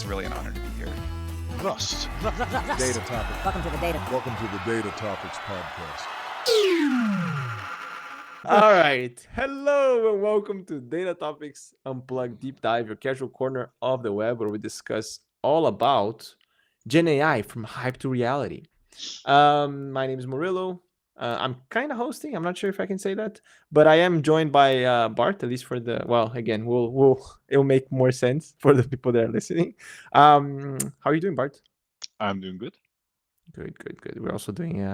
really an honor to be here. Rust. Data topic. Welcome to the Datatopics podcast. All right. Hello and welcome to Datatopics Unplugged Deep Dive, your casual corner of the web where we discuss all about Gen AI from hype to reality. My name is Murilo. I'm kind of hosting. I'm not sure if I can say that, but I am joined by Bart, at least for the, well, again, it'll make more sense for the people that are listening. How are you doing, Bart? I'm doing good. Good. We're also doing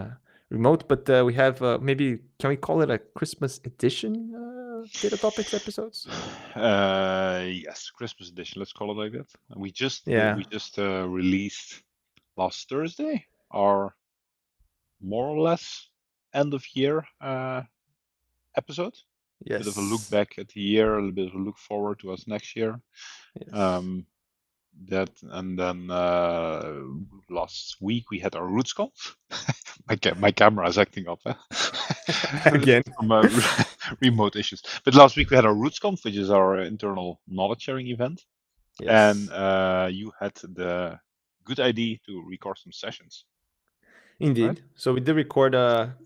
remote, but we have maybe, can we call it a Christmas edition Data Topics episodes? Yes, Christmas edition. Let's call it like that. We just released last Thursday our more or less end of year episode. Yes. A bit of a look back at the year, a little bit of a look forward to us next year. Yes. And then last week we had our RootsConf. My camera is acting up Again. from remote issues. But last week we had our RootsConf, which is our internal knowledge sharing event, Yes. and you had the good idea to record some sessions. Indeed. Right? So we did record a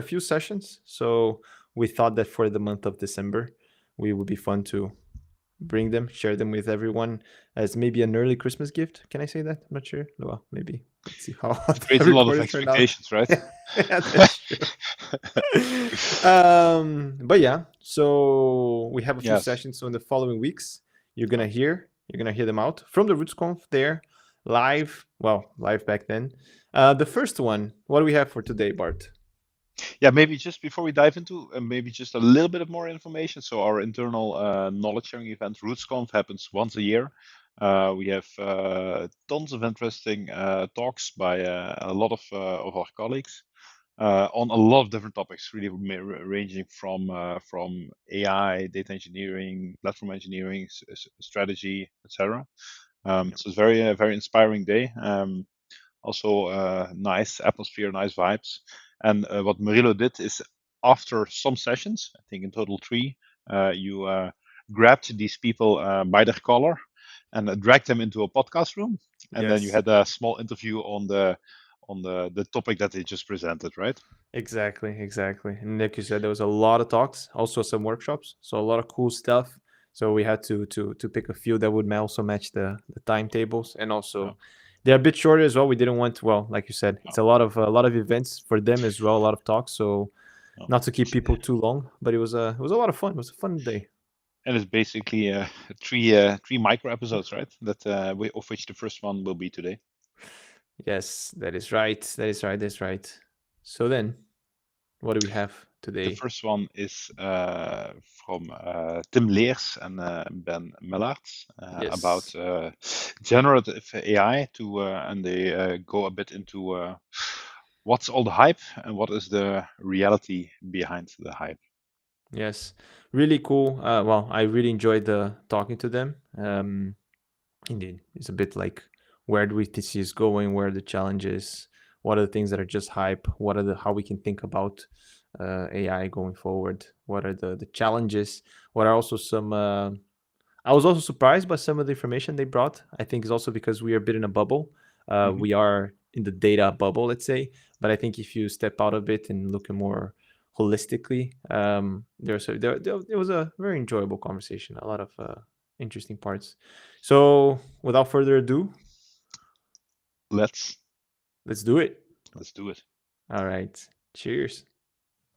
few sessions. So we thought that for the month of December, we would be fun to bring them, share them with everyone as maybe an early Christmas gift. Can I say that? I'm not sure. Well, maybe. Let's see how Creates a lot of expectations, right? Yeah, that's true. But yeah, so we have a few sessions. So in the following weeks, you're gonna hear them out from the RootsConf there, live back then. The first one, what do we have for today, Bart? Yeah, maybe just before we dive into maybe just a little bit of more information. So our internal knowledge sharing event, RootsConf, happens once a year. We have tons of interesting talks by a lot of our colleagues on a lot of different topics, really ranging from AI, data engineering, platform engineering, strategy, etc. So it's a very very inspiring day. Also, nice atmosphere, nice vibes. And what Murilo did is, after some sessions, I think in total 3, you grabbed these people by their collar and dragged them into a podcast room, and then you had a small interview on the topic that they just presented, right? Exactly. And like you said, there was a lot of talks, also some workshops, so a lot of cool stuff. So we had to pick a few that would also match the timetables, and also they're a bit shorter as well. We didn't want to, well, like you said, it's a lot of events for them as well, a lot of talks. So not to keep people too long, but it was a lot of fun. It was a fun day. And it's basically 3 micro episodes, right? That of which the first one will be today. Yes, that is right. So then, what do we have today? The first one is from Tim Leers and Ben Mellarts about generative AI, and they go a bit into what's all the hype and what is the reality behind the hype. Yes, really cool. Well, I really enjoyed talking to them. Indeed, it's a bit like, where do we see is going? Where are the challenges? What are the things that are just hype? What are how we can think about AI going forward? What are the challenges? What are also some? I was also surprised by some of the information they brought. I think it's also because we are a bit in a bubble. We are in the data bubble, let's say. But I think if you step out of it and look at more holistically, there was a very enjoyable conversation. A lot of interesting parts. So without further ado, let's do it. All right. Cheers.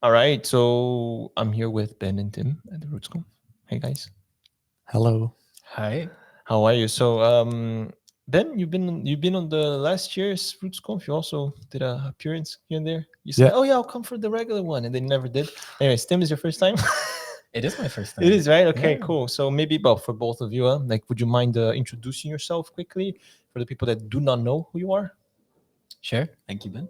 All right. So I'm here with Ben and Tim at the RootsConf. Hey guys. Hello. Hi. How are you? So Ben, you've been on the last year's RootsConf. You also did an appearance here and there. You said, "Oh yeah, I'll come for the regular one," and they never did. Anyways, Tim, is your first time? It is my first time. It is, right? Okay, cool. So maybe, for both of you, would you mind introducing yourself quickly for the people that do not know who you are? Sure. Thank you, Ben.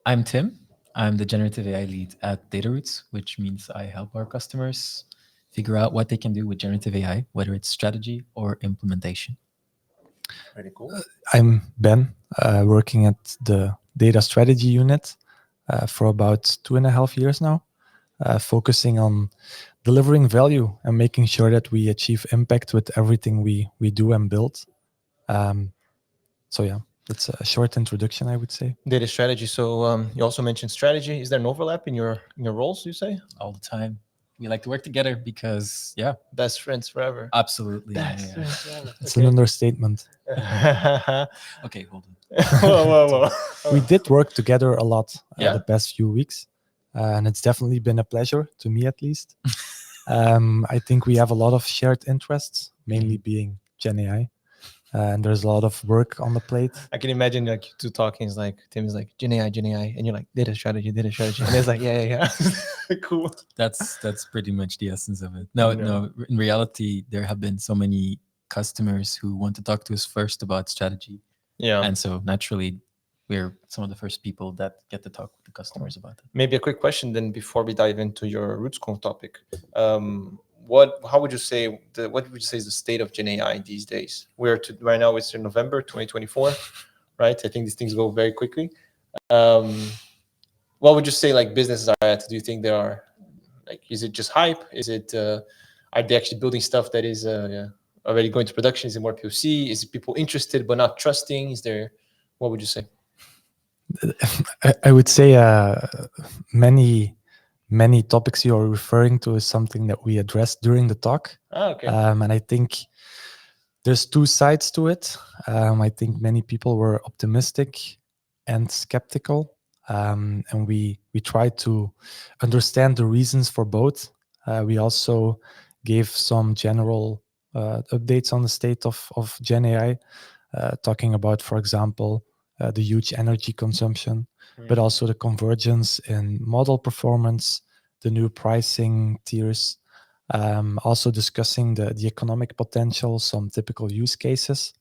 I'm Tim. I'm the generative AI lead at DataRoots, which means I help our customers figure out what they can do with generative AI, whether it's strategy or implementation. Very cool. I'm Ben, working at the data strategy unit for about 2.5 years now. focusing on delivering value and making sure that we achieve impact with everything we do and build. So yeah, that's a short introduction, I would say. Data strategy. So you also mentioned strategy. Is there an overlap in your roles, you say? All the time. We like to work together because, yeah, Best friends forever. absolutely. Best Yeah. friends forever. It's an understatement. Okay, hold on. whoa. We did work together a lot Yeah? the past few weeks, and it's definitely been a pleasure, to me at least. I think we have a lot of shared interests, mainly being Gen AI, and there's a lot of work on the plate. I can imagine like you two talking. Is like Tim is like Gen AI, and you're like data strategy, and it's like yeah. Cool. That's pretty much the essence of it. No, in reality, there have been so many customers who want to talk to us first about strategy. Yeah. And so naturally, we're some of the first people that get to talk with the customers about it. Maybe a quick question then before we dive into your RootsConf topic. How would you say what would you say is the state of Gen AI these days? Right now it's in November 2024, right? I think these things go very quickly. What would you say like businesses are at? Do you think there are like is it just hype? Is it are they actually building stuff that is already going to production? Is it more POC? Is it people interested but not trusting? Is there what would you say? I would say many topics you are referring to is something that we addressed during the talk. Okay. And I think there's two sides to it. I think many people were optimistic and skeptical, and we tried to understand the reasons for both. We also gave some general updates on the state of Gen AI, talking about, for example, the huge energy consumption, but also the convergence in model performance, the new pricing tiers, also discussing the economic potential, some typical use cases.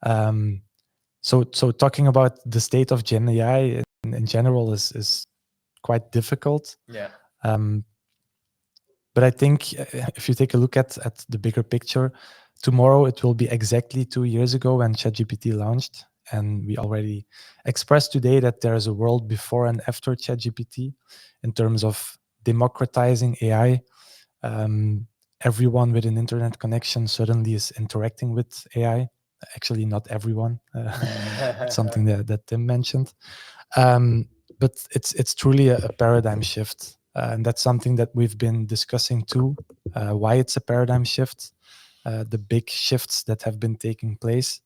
So talking about the state of Gen AI in general is quite difficult. Yeah. But I think if you take a look at the bigger picture, tomorrow it will be exactly 2 years ago when ChatGPT launched. And we already expressed today that there is a world before and after ChatGPT in terms of democratizing AI. Everyone with an internet connection suddenly is interacting with AI. Actually, not everyone. Something that Tim mentioned. But it's truly a paradigm shift. And that's something that we've been discussing too, why it's a paradigm shift, the big shifts that have been taking place.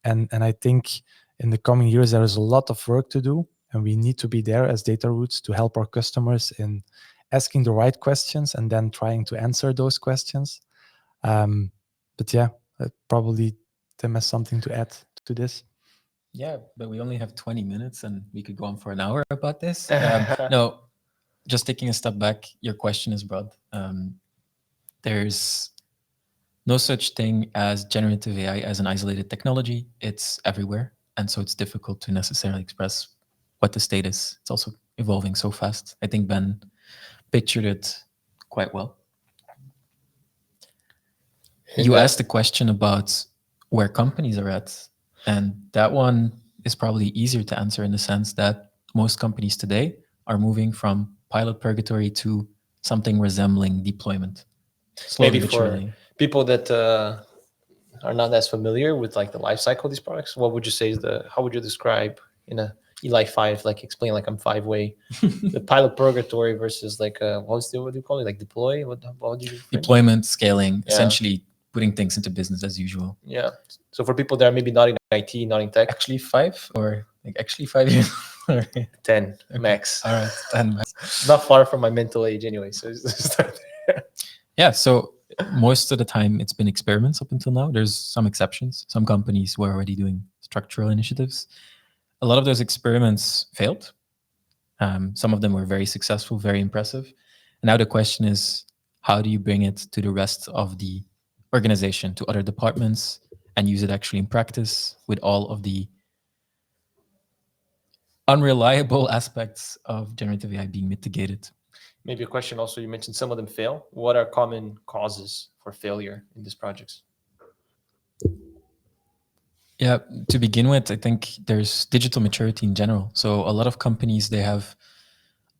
And I think in the coming years, there is a lot of work to do. And we need to be there as Data Roots to help our customers in asking the right questions and then trying to answer those questions. But yeah, probably Tim has something to add to this. Yeah, but we only have 20 minutes and we could go on for an hour about this. No, just taking a step back, your question is broad. There's no such thing as generative AI as an isolated technology. It's everywhere. And so it's difficult to necessarily express what the state is. It's also evolving so fast. I think Ben pictured it quite well. You asked a question about where companies are at. And that one is probably easier to answer in the sense that most companies today are moving from pilot purgatory to something resembling deployment. Slowly Maybe but for surely. people that are not as familiar with like the life cycle of these products, what would you say is how would you describe in a Eli 5, like explain like I'm 5-way, the pilot purgatory versus like what do you call it? Like deploy? What do you frame? Deployment, scaling, Yeah. essentially putting things into business as usual. Yeah. So for people that are maybe not in IT, not in tech, Actually 5 or like actually 5 years? 10 max. All right, 10 max. Not far from my mental age anyway. So start there. Yeah, so most of the time it's been experiments up until now. There's some exceptions. Some companies were already doing structural initiatives. A lot of those experiments failed. Some of them were very successful, very impressive. And now the question is, how do you bring it to the rest of the organization, to other departments, and use it actually in practice with all of the unreliable aspects of generative AI being mitigated? Maybe a question also, you mentioned some of them fail. What are common causes for failure in these projects? Yeah, to begin with, I think there's digital maturity in general. So a lot of companies, they have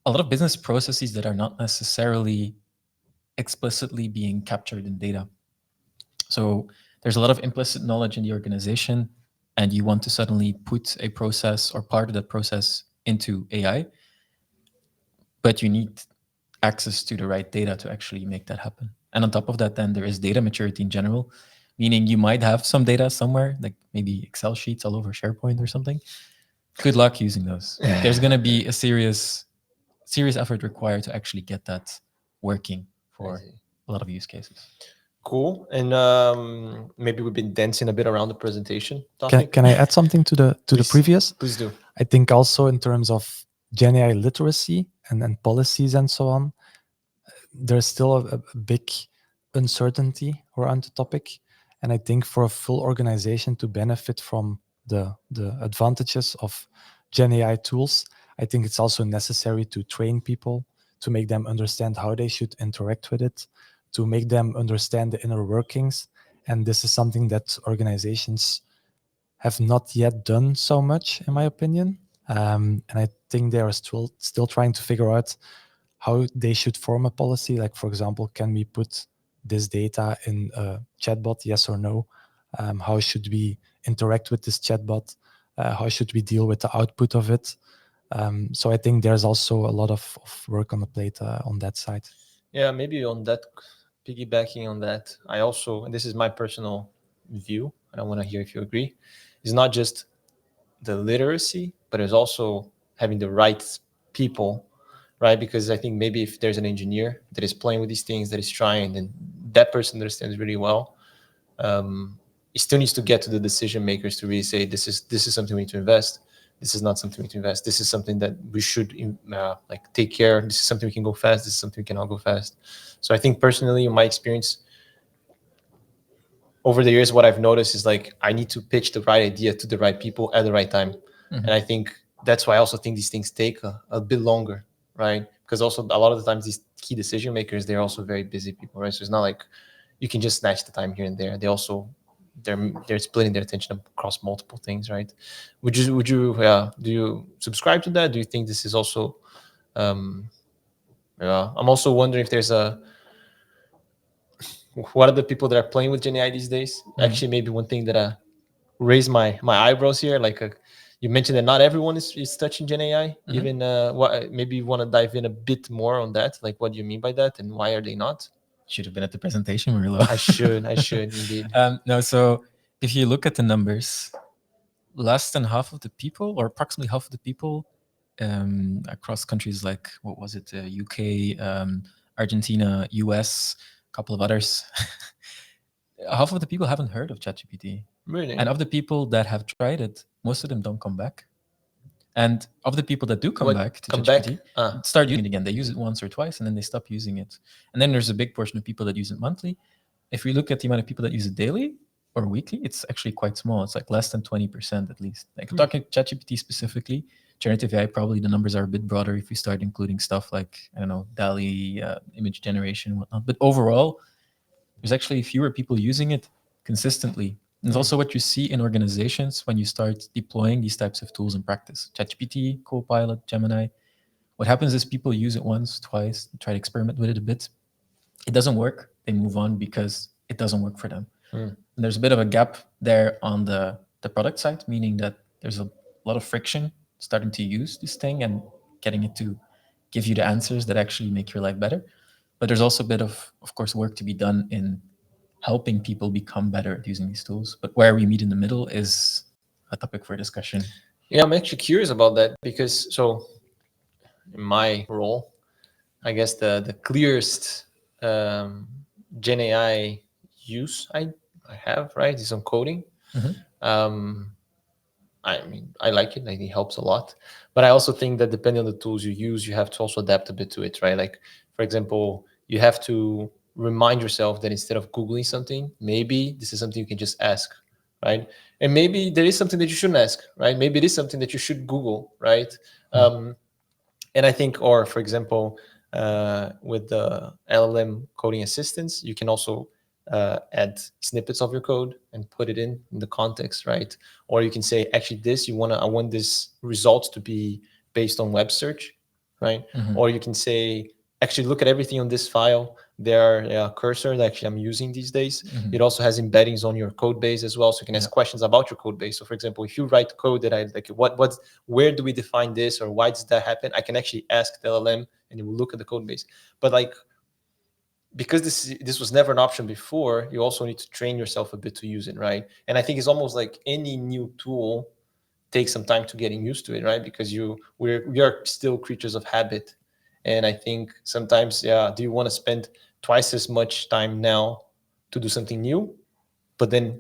a lot of business processes that are not necessarily explicitly being captured in data. So there's a lot of implicit knowledge in the organization, and you want to suddenly put a process or part of that process into AI, but you need access to the right data to actually make that happen. And on top of that, then there is data maturity in general, meaning you might have some data somewhere, like maybe Excel sheets all over SharePoint or something. Good luck using those. There's going to be a serious effort required to actually get that working for a lot of use cases. Cool. And maybe we've been dancing a bit around the presentation Can, topic. can I add something to the Please. previous? Please do. I think also in terms of Gen AI literacy and policies and so on, there's still a big uncertainty around the topic. And I think for a full organization to benefit from the advantages of Gen AI tools, I think it's also necessary to train people, to make them understand how they should interact with it, to make them understand the inner workings. And this is something that organizations have not yet done so much, in my opinion. And I think they are still trying to figure out how they should form a policy. Like, for example, can we put this data in a chatbot, yes or no? How should we interact with this chatbot? How should we deal with the output of it? So I think there's also a lot of work on the plate on that side. Yeah, maybe on that, piggybacking on that, I also, and this is my personal view, and I want to hear if you agree, is not just the literacy, but it's also having the right people, right? Because I think maybe if there's an engineer that is playing with these things, that is trying, then that person understands really well. It still needs to get to the decision makers to really say, this is something we need to invest. This is not something we need to invest. This is something that we should like take care. This is something we can go fast. This is something we cannot go fast. So I think personally, in my experience, over the years, what I've noticed is like I need to pitch the right idea to the right people at the right time. And I think that's why I also think these things take a bit longer, right? Because also a lot of the times these key decision makers, they're also very busy people, right? So it's not like you can just snatch the time here and there. They also they're splitting their attention across multiple things, right? Would you do you subscribe to that? Do you think this is also I'm also wondering if there's what are the people that are playing with Gen AI these days? Actually, maybe one thing that raised my eyebrows here, like you mentioned that not everyone is touching Gen AI. Even what maybe you want to dive in a bit more on that, like what do you mean by that and why are they not? Should have been at the presentation, Murilo. I should indeed. No, so if you look at the numbers, less than half of the people, or approximately half of the people, across countries like what was it, UK, Argentina, US, a couple of others, half of the people haven't heard of ChatGPT. Really? And of the people that have tried it, most of them don't come back. And of the people that do come back to ChatGPT, start using it again. They use it once or twice, and then they stop using it. And then there's a big portion of people that use it monthly. If we look at the amount of people that use it daily or weekly, it's actually quite small. It's like less than 20% at least. Like talking ChatGPT specifically, generative AI, probably the numbers are a bit broader if you start including stuff like, I don't know, DALL-E, image generation and whatnot. But overall, there's actually fewer people using it consistently. And it's also what you see in organizations when you start deploying these types of tools in practice. ChatGPT, Copilot, Gemini. What happens is people use it once, twice, try to experiment with it a bit. It doesn't work. They move on because it doesn't work for them. And there's a bit of a gap there on the product side, meaning that there's a lot of friction starting to use this thing and getting it to give you the answers that actually make your life better. But there's also a bit of course, work to be done in helping people become better at using these tools. But where we meet in the middle is a topic for discussion. Yeah, I'm actually curious about that because so in my role, I guess the clearest Gen AI use I have, right, is on coding. I mean, I like it. Like, it helps a lot. But I also think that depending on the tools you use, you have to also adapt a bit to it, right? Like, for example, you have to remind yourself that instead of Googling something, maybe this is something you can just ask, right? And maybe there is something that you shouldn't ask, right? Maybe it is something that you should Google, right? And I think, or for example, with the LLM coding assistants, you can also add snippets of your code and put it in the context, right? Or you can say, actually, I want this result to be based on web search, right? Mhm. Or you can say, actually look at everything on this file. There are cursor that actually I'm using these days. Mhm. It also has embeddings on your code base as well, so you can ask questions about your code base. So for example, if you write code that I like, where do we define this, or why does that happen? I can actually ask the LLM and it will look at the code base. But like, because this was never an option before, you also need to train yourself a bit to use it, right? And I think it's almost like any new tool takes some time to getting used to it, right? Because we are still creatures of habit, and I think sometimes, yeah, do you want to spend twice as much time now to do something new, but then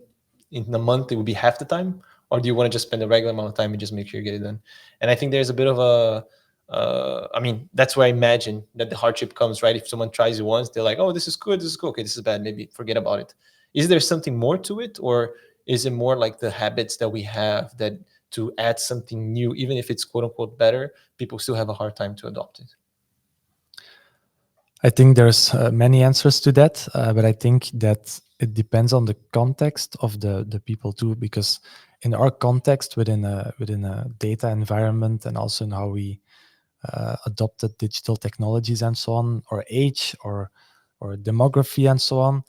in a month it would be half the time, or do you want to just spend a regular amount of time and just make sure you get it done? And I think there's a bit of a I mean, that's where I imagine that the hardship comes, right? If someone tries it once, they're like, oh, this is good, this is cool, okay, this is bad, maybe forget about it. Is there something more to it, or is it more like the habits that we have that to add something new, even if it's quote unquote better, people still have a hard time to adopt it? I think there's many answers to that, but I think that it depends on the context of the people too, because in our context within a data environment, and also in how we adopted digital technologies and so on, or age, or demography and so on,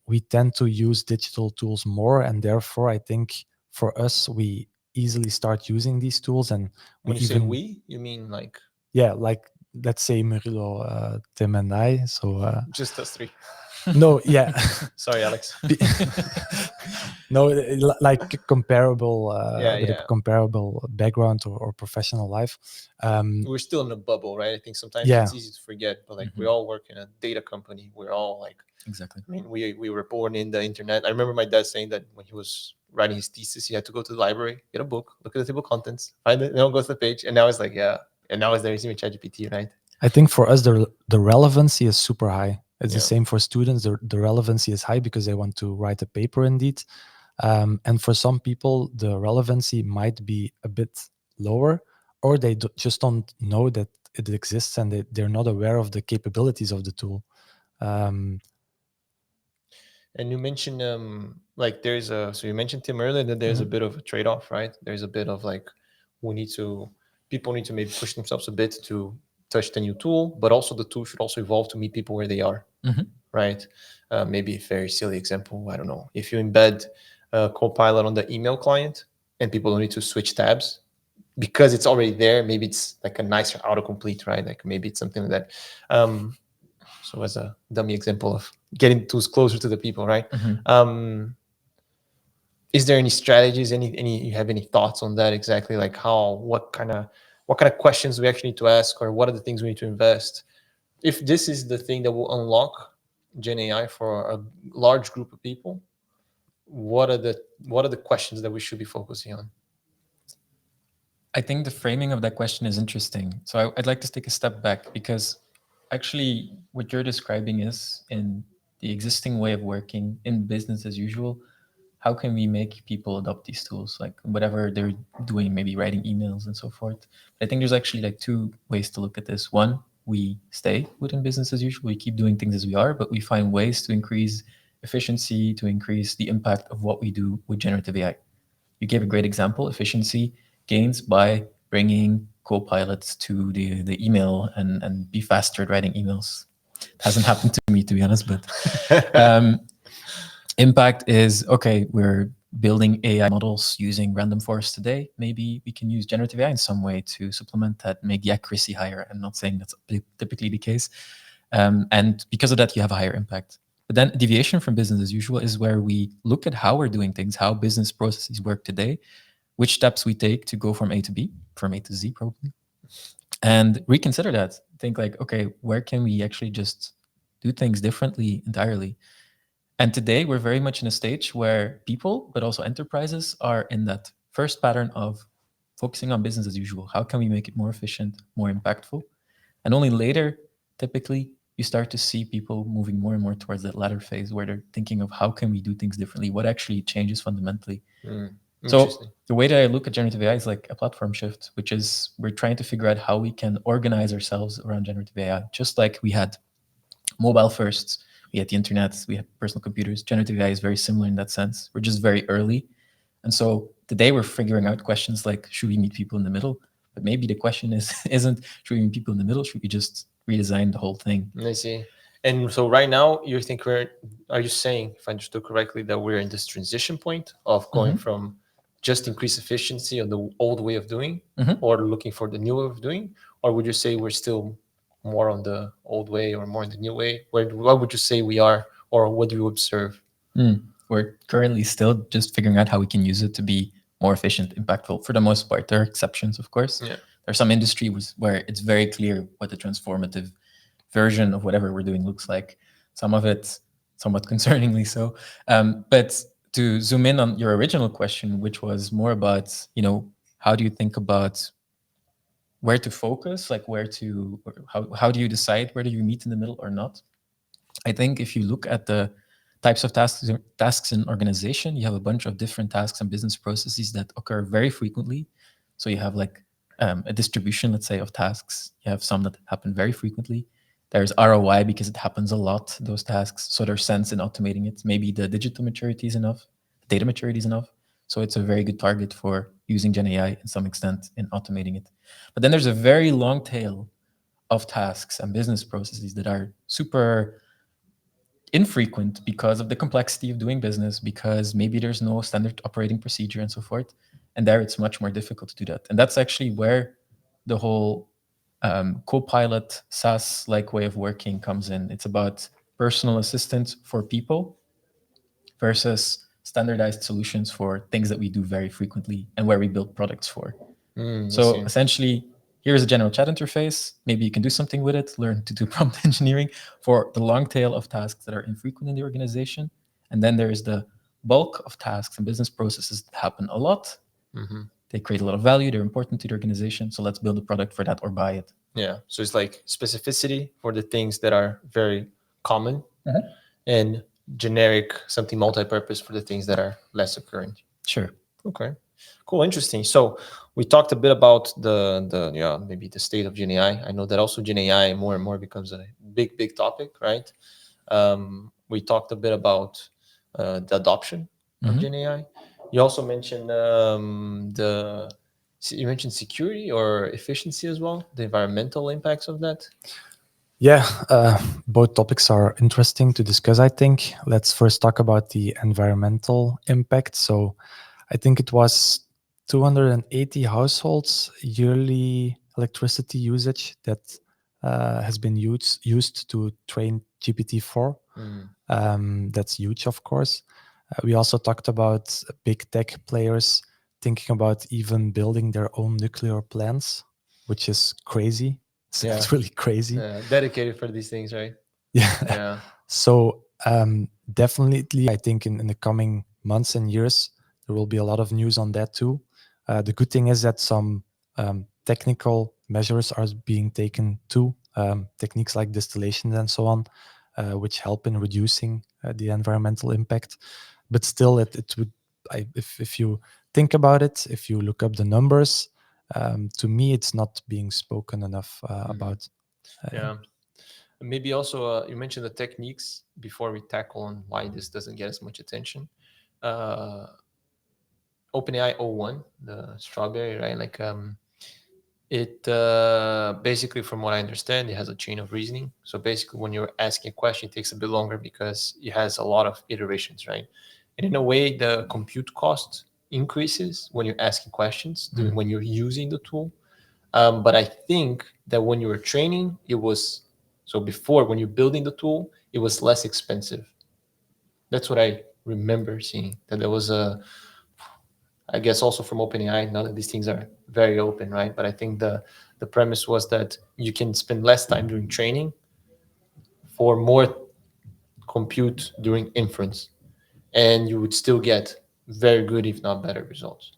we tend to use digital tools more, and therefore I think for us we easily start using these tools, and When you say we, you mean like like let's say Murilo, Tim, and I. So just us three? no, yeah, Sorry, Alex. no, like comparable with Yeah. a comparable background or professional life. We're still in a bubble, right? I think sometimes Yeah. it's easy to forget, but like we all work in a data company. We're all like, Exactly. I mean, we were born in the internet. I remember my dad saying that when he was writing his thesis, he had to go to the library, get a book, look at the table of contents, find it, go to the page. And now it's like, yeah. And now it's there, even ChatGPT, right? I think for us the relevancy is super high. It's the Yeah. same for students. The relevancy is high because they want to write a paper indeed. And for some people, the relevancy might be a bit lower, or they just don't know that it exists, and they're not aware of the capabilities of the tool. And you mentioned like there's a, so you mentioned, Tim, earlier that there's a bit of a trade-off, right? There's a bit of like people need to maybe push themselves a bit to touch the new tool, but also the tool should also evolve to meet people where they are, right? Maybe a very silly example, I don't know, if you embed Copilot on the email client and people don't need to switch tabs because it's already there, maybe it's like a nicer autocomplete, right? Like maybe it's something like that. So as a dummy example of getting tools closer to the people, right? Is there any strategies, any you have any thoughts on that exactly? Like what kind of questions we actually need to ask, or what are the things we need to invest? If this is the thing that will unlock Gen AI for a large group of people, what are the questions that we should be focusing on? I think the framing of that question is interesting. So I'd like to take a step back, because actually what you're describing is, in the existing way of working in business as usual, how can we make people adopt these tools, like whatever they're doing, maybe writing emails and so forth. I think there's actually like two ways to look at this. One, we stay within business as usual, we keep doing things as we are, but we find ways to increase efficiency, to increase the impact of what we do with generative AI. You gave a great example, efficiency gains by bringing co-pilots to the email and be faster at writing emails. It hasn't happened to me, to be honest, but impact is, okay, we're building AI models using random forest today. Maybe we can use generative AI in some way to supplement that, make the accuracy higher. I'm not saying that's typically the case. And because of that, you have a higher impact. But then deviation from business as usual is where we look at how we're doing things, how business processes work today, which steps we take to go from A to B, from A to Z probably, and reconsider that. Think like, okay, where can we actually just do things differently entirely? And today we're very much in a stage where people, but also enterprises, are in that first pattern of focusing on business as usual. How can we make it more efficient, more impactful? And only later, typically, you start to see people moving more and more towards that latter phase where they're thinking of how can we do things differently? What actually changes fundamentally? So the way that I look at generative AI is like a platform shift, which is we're trying to figure out how we can organize ourselves around generative AI. Just like we had mobile first, we had the internet, we had personal computers. Generative AI is very similar in that sense. We're just very early. And so today we're figuring out questions like, should we meet people in the middle? But maybe the question isn't, should we meet people in the middle? Should we just redesign the whole thing? I see. And so right now, you think are you saying, if I understood correctly, that we're in this transition point of going from just increase efficiency of the old way of doing, or looking for the new way of doing? Or would you say we're still more on the old way or more in the new way? What would you say we are, or what do you observe? We're currently still just figuring out how we can use it to be more efficient, impactful. For the most part, there are exceptions, of course. Yeah. There are some industries where it's very clear what the transformative version of whatever we're doing looks like. Some of it somewhat concerningly so. But to zoom in on your original question, which was more about, how do you think about where to focus, like how do you decide whether you meet in the middle or not? I think if you look at the types of tasks in organization, you have a bunch of different tasks and business processes that occur very frequently. So you have like a distribution, let's say, of tasks. You have some that happen very frequently. There's ROI because it happens a lot, those tasks. So there's sense in automating it. Maybe the digital maturity is enough, data maturity is enough. So it's a very good target for using Gen AI in some extent in automating it. But then there's a very long tail of tasks and business processes that are super infrequent because of the complexity of doing business, because maybe there's no standard operating procedure and so forth. And there it's much more difficult to do that. And that's actually where the whole co-pilot SaaS-like way of working comes in. It's about personal assistance for people versus standardized solutions for things that we do very frequently and where we build products for. So essentially, here's a general chat interface. Maybe you can do something with it, learn to do prompt engineering for the long tail of tasks that are infrequent in the organization. And then there is the bulk of tasks and business processes that happen a lot. They create a lot of value. They're important to the organization. So let's build a product for that or buy it. Yeah. So it's like specificity for the things that are very common and generic, something multi-purpose for the things that are less occurrent. Sure. Okay. Cool. Interesting. So we talked a bit about the maybe the state of Gen AI. I know that also Gen AI more and more becomes a big topic, right? We talked a bit about the adoption of Gen AI. You also mentioned you mentioned security or efficiency as well, the environmental impacts of that. Yeah, both topics are interesting to discuss, I think. Let's first talk about the environmental impact. So I think it was 280 households yearly electricity usage that has been used to train GPT-4. That's huge, of course. We also talked about big tech players thinking about even building their own nuclear plants, which is crazy. It's really crazy. Dedicated for these things, right? Yeah. So definitely, I think in the coming months and years, there will be a lot of news on that too. The good thing is that some technical measures are being taken too, techniques like distillation and so on, which help in reducing the environmental impact. But still, it would, if you think about it, if you look up the numbers, to me, it's not being spoken enough about. Maybe also you mentioned the techniques before we tackle on why this doesn't get as much attention. OpenAI O1, the strawberry, right? Like it basically, from what I understand, it has a chain of reasoning. So basically, when you're asking a question, it takes a bit longer because it has a lot of iterations, right? And in a way, the compute cost increases when you're asking questions, when you're using the tool. But I think that when you were training, before, when you're building the tool, it was less expensive. That's what I remember seeing, that there was I guess also from OpenAI, now that these things are very open, right? But I think the premise was that you can spend less time doing training for more compute during inference, and you would still get very good, if not better, results.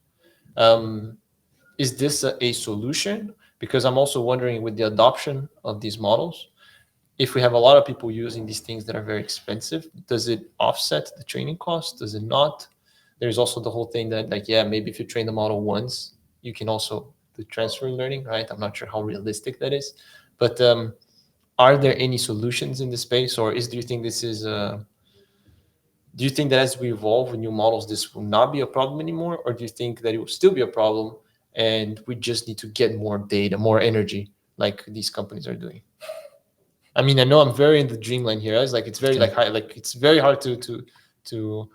Is this a solution? Because I'm also wondering, with the adoption of these models, if we have a lot of people using these things that are very expensive, does it offset the training cost? Does it not? There's also the whole thing that, like, maybe if you train the model once, you can also do transfer learning, right? I'm not sure how realistic that is. But are there any solutions in this space, or do you think this is do you think that as we evolve with new models, this will not be a problem anymore? Or do you think that it will still be a problem and we just need to get more data, more energy, like these companies are doing. I mean, I know I'm very in the dreamland here. It's like it's very like high, like it's very hard to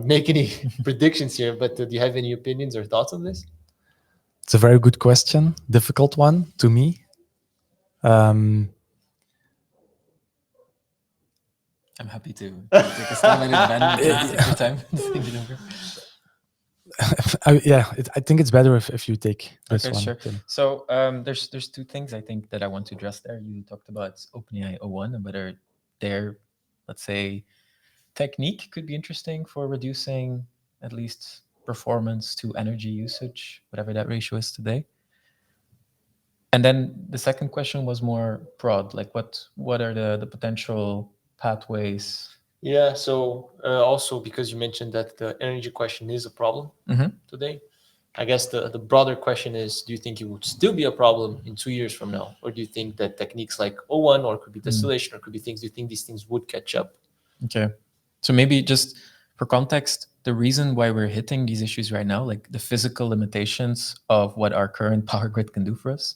make any predictions here. But do you have any opinions or thoughts on this? It's a very good question, difficult one to me. I'm happy to take a stab at it, Ben. Take your time. Think it over. I think it's better if you take this Okay, one. sure. Tim. So there's two things I think that I want to address there. You talked about OpenAI O1 and whether their, let's say, technique could be interesting for reducing at least performance to energy usage, whatever that ratio is today. And then the second question was more broad, like what are the potential pathways? Yeah. So also because you mentioned that the energy question is a problem today, I guess the broader question is: do you think it would still be a problem in 2 years from now, or do you think that techniques like O1 or could be distillation or could be things? Do you think these things would catch up? Okay, so maybe just for context, the reason why we're hitting these issues right now, like the physical limitations of what our current power grid can do for us,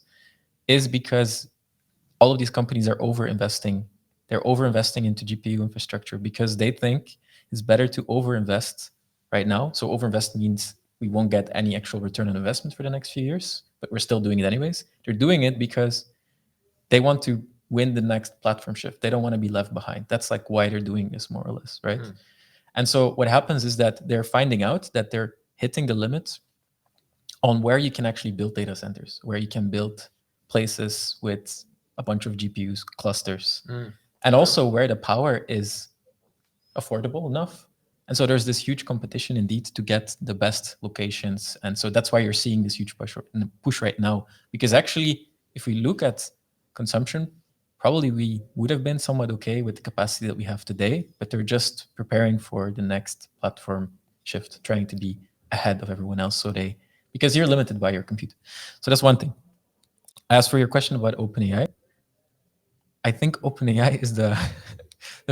is because all of these companies are over-investing. They're over-investing into GPU infrastructure because they think it's better to over-invest right now. So over-invest means we won't get any actual return on investment for the next few years, but we're still doing it anyways. They're doing it because they want to win the next platform shift. They don't want to be left behind. That's like why they're doing this, more or less, right? And so what happens is that they're finding out that they're hitting the limits on where you can actually build data centers, where you can build places with a bunch of GPUs, clusters, and also where the power is affordable enough. And so there's this huge competition indeed to get the best locations. And so that's why you're seeing this huge push right now. Because actually, if we look at consumption, probably we would have been somewhat okay with the capacity that we have today, but they're just preparing for the next platform shift, trying to be ahead of everyone else. Because you're limited by your compute. So that's one thing. As for your question about OpenAI, I think OpenAI is the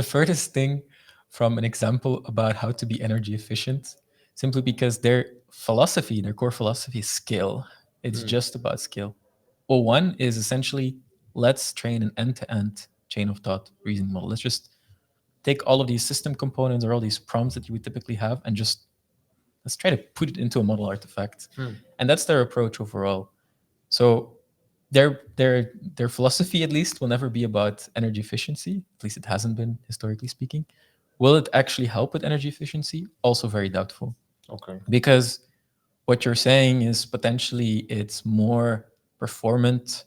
furthest thing from an example about how to be energy efficient, simply because their philosophy, their core philosophy is scale. It's just about scale. O1 is essentially, let's train an end-to-end chain of thought reasoning model. Let's just take all of these system components or all these prompts that you would typically have and just let's try to put it into a model artifact. And that's their approach overall. So their philosophy, at least, will never be about energy efficiency. At least it hasn't been, historically speaking. Will it actually help with energy efficiency? Also very doubtful. Okay. Because what you're saying is potentially it's more performant.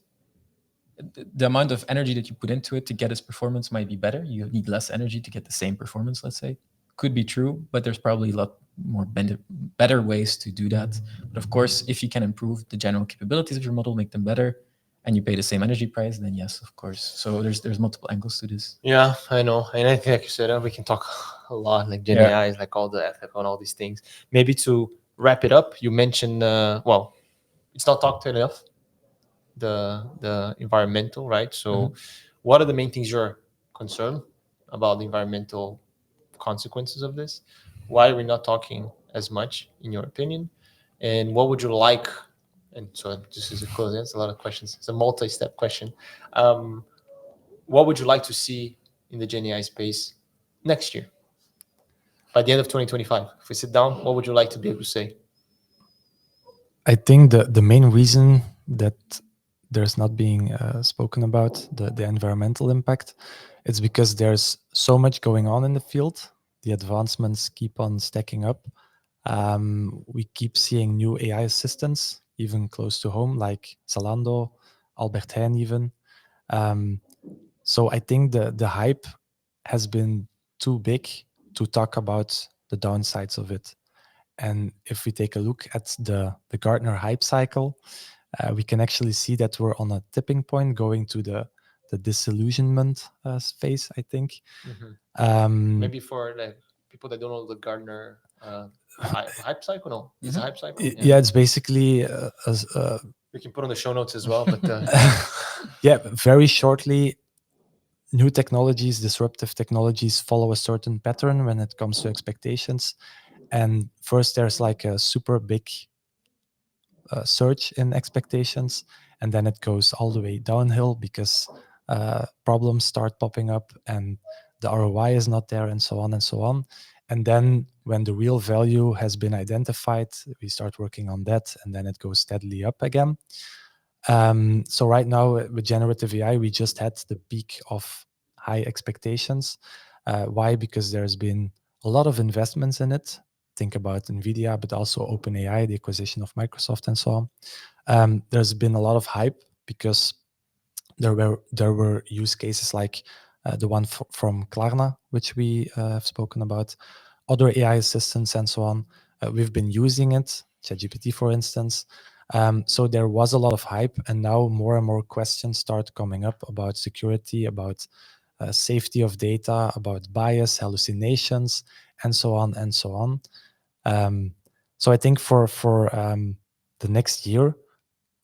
The amount of energy that you put into it to get its performance might be better. You need less energy to get the same performance, let's say. Could be true, but there's probably a lot more better ways to do that. But of course, if you can improve the general capabilities of your model, make them better, and you pay the same energy price, then yes, of course. So there's multiple angles to this. Yeah, I know. And I think, like you said, we can talk a lot, like Gen AI, like all the ethical and all these things. Maybe to wrap it up, you mentioned, well, it's not talked enough, the environmental, right? So what are the main things you're concerned about the environmental consequences of this? Why are we not talking as much, in your opinion? And what would you like? And so just as a close, it's a lot of questions. It's a multi-step question. What would you like to see in the Gen AI space next year? By the end of 2025, if we sit down, what would you like to be able to say? I think the main reason that there's not being spoken about the environmental impact, it's because there's so much going on in the field. The advancements keep on stacking up. We keep seeing new AI assistants, even close to home, like Zalando, Albert Heijn even. So I think the hype has been too big to talk about the downsides of it. And if we take a look at the Gartner hype cycle, we can actually see that we're on a tipping point going to the disillusionment phase, I think. Maybe for like people that don't know the Gartner hype cycle, no? It's a hype cycle? Yeah, it's basically we can put on the show notes as well, but yeah, very shortly, new technologies, disruptive technologies follow a certain pattern when it comes to expectations. And first there's like a super big surge in expectations, and then it goes all the way downhill because problems start popping up and the ROI is not there, and so on and so on. And then when the real value has been identified, we start working on that, and then it goes steadily up again. So right now with generative AI, we just had the peak of high expectations. Why? Because there's been a lot of investments in it. Think about NVIDIA, but also OpenAI, the acquisition of Microsoft, and so on. There's been a lot of hype because there were use cases like the one from Klarna, which we have spoken about, other AI assistants, and so on. We've been using it, ChatGPT, for instance. So there was a lot of hype, and now more and more questions start coming up about security, about safety of data, about bias, hallucinations, and so on and so on. So I think for the next year,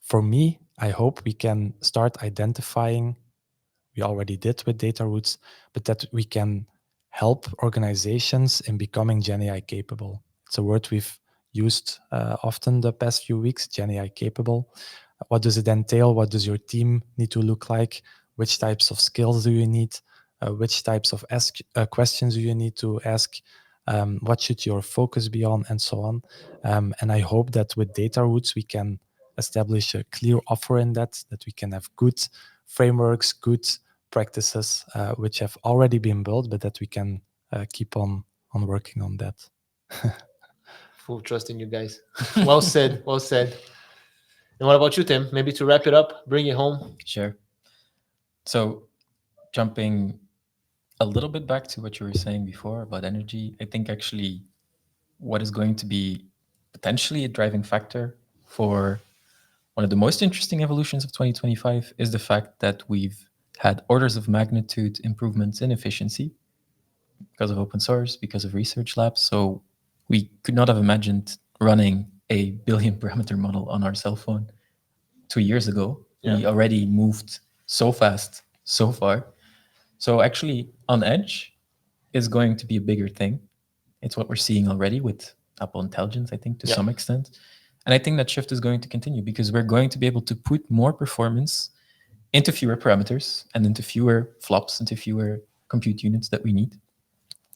for me, I hope we can start identifying, we already did with Dataroots, but that we can help organizations in becoming GenAI capable. It's a word we've used often the past few weeks, GenAI capable. What does it entail? What does your team need to look like? Which types of skills do you need? Which types of questions do you need to ask? What should your focus be on, and so on. And I hope that with Dataroots, we can establish a clear offer in that we can have good frameworks, good practices, which have already been built, but that we can keep on working on that. Full trust in you guys. Well said. Well said. And what about you, Tim? Maybe to wrap it up, bring it home. Sure. So jumping a little bit back to what you were saying before about energy, I think actually what is going to be potentially a driving factor for one of the most interesting evolutions of 2025 is the fact that we've had orders of magnitude improvements in efficiency because of open source, because of research labs. So we could not have imagined running a billion parameter model on our cell phone 2 years ago. Yeah. We already moved so fast, so far. So actually on edge is going to be a bigger thing. It's what we're seeing already with Apple Intelligence, I think, to some extent. And I think that shift is going to continue because we're going to be able to put more performance into fewer parameters and into fewer flops, into fewer compute units that we need.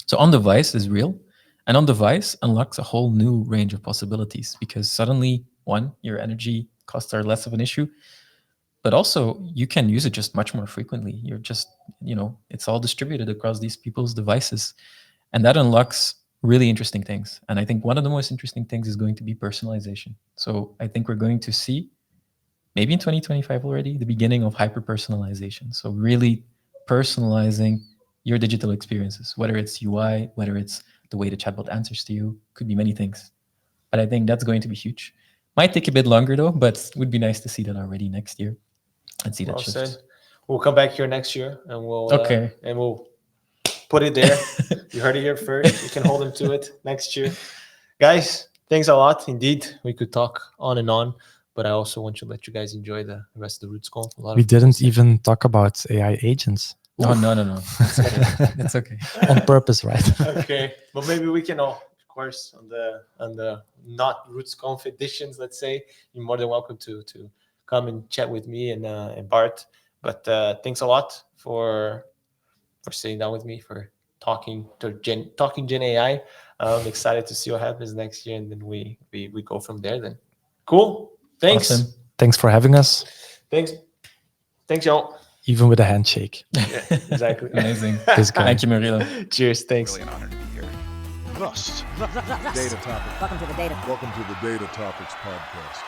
So on device is real, and on device unlocks a whole new range of possibilities because suddenly, one, your energy costs are less of an issue, but also you can use it just much more frequently. You're just, it's all distributed across these people's devices, and that unlocks really interesting things. And I think one of the most interesting things is going to be personalization. So I think we're going to see, maybe in 2025 already, the beginning of hyper-personalization. So really personalizing your digital experiences, whether it's UI, whether it's the way the chatbot answers to you, could be many things. But I think that's going to be huge. Might take a bit longer though, but it would be nice to see that already next year and see that shift. Said. We'll come back here next year and we'll put it there. You heard it here first. You can hold them to it next year. Guys, thanks a lot. Indeed, we could talk on and on, but I also want to let you guys enjoy the rest of the RootsConf. We didn't even talk about AI agents. No. It's okay. It's okay. On purpose, right? Okay. But maybe we can all, of course, on the not RootsConf editions, let's say, you're more than welcome to come and chat with me and Bart. But thanks a lot for sitting down with me, for talking Gen AI. I'm excited to see what happens next year, and then we go from there then. Cool. Thanks. Awesome. Thanks for having us. Thanks, y'all. Even with a handshake. Yeah, exactly. Amazing. Thank you, Murilo. Cheers. Thanks. Really an honor to be here. Rust. Data topic. Welcome to the Data. Welcome to the Data Topics podcast.